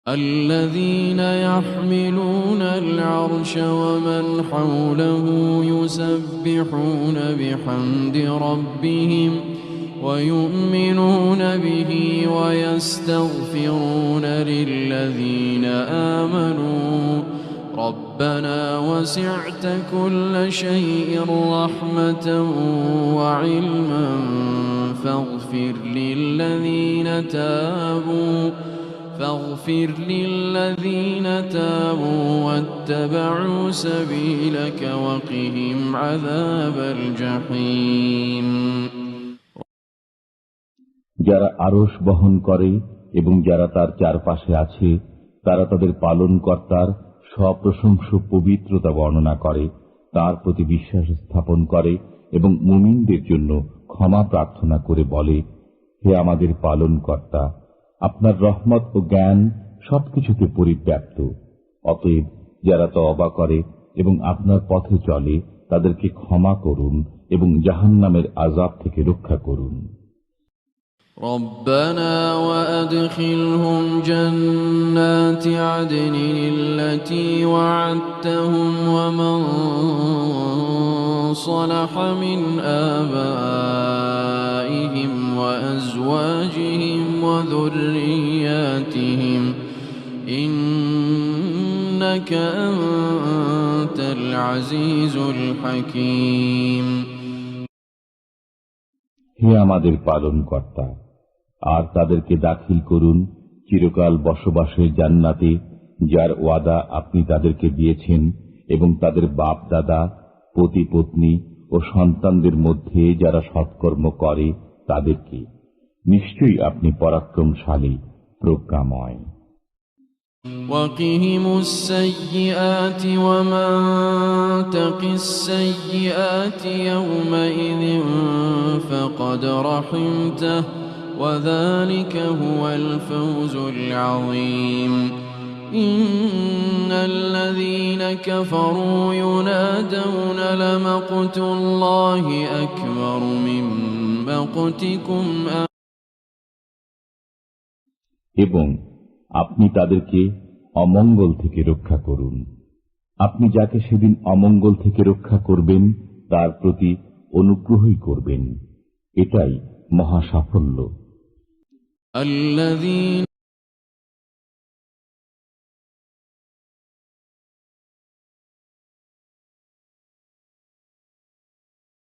الذين يحملون العرش ومن حوله يسبحون بحمد ربهم ويؤمنون به ويستغفرون للذين آمنوا ربنا وسعت كل شيء رحمة وعلما فاغفر للذين تابوا واتبعوا سبيلك وقهم عذاب الجحيم যারা আরশ বহন করে এবং যারা তার চারপাশে আছে তারা তাদের পালনকর্তার সপ্রশংস পবিত্রতা বর্ণনা করে, তার প্রতি বিশ্বাস স্থাপন করে এবং মুমিনদের জন্য ক্ষমা প্রার্থনা করে বলে, হে আমাদের পালনকর্তা, আপনার রহমত ও জ্ঞান সবকিছুতে পরিব্যাপ্ত। অতএব যারা তওবা করে এবং আপনার পথে চলে তাদেরকে ক্ষমা করুন এবং জাহান্নামের আযাব থেকে রক্ষা করুন। ربنا وأدخلهم جنات عدن التي وعدتهم ومن صلح من آبائهم وأزواجهم وذرياتهم إنك أنت العزيز الحكيم হে আমাদের পালনকর্তা, আর তাদেরকে দাখিল করুন চিরকাল বসবাসের জান্নাতে, যার ওয়াদা আপনি তাদেরকে দিয়েছেন, এবং তাদের বাপ দাদা, পতি পত্নী ও সন্তানদের মধ্যে যারা সৎকর্ম করে তাদেরকে। নিশ্চয়ই আপনি পরাক্রমশালী, প্রজ্ঞাময়। وقهم السيئات ومن تق السيئات يومئذ فقد رحمته وذلك هو الفوز العظيم إن الذين كفروا ينادون لمقت الله أكبر من مقتكم এবং আপনি তাদেরকে অমঙ্গল থেকে রক্ষা করুন। আপনি যাকে সেদিন অমঙ্গল থেকে রক্ষা করবেন তার প্রতি অনুগ্রহই করবেন। এটাই মহা সাফল্য।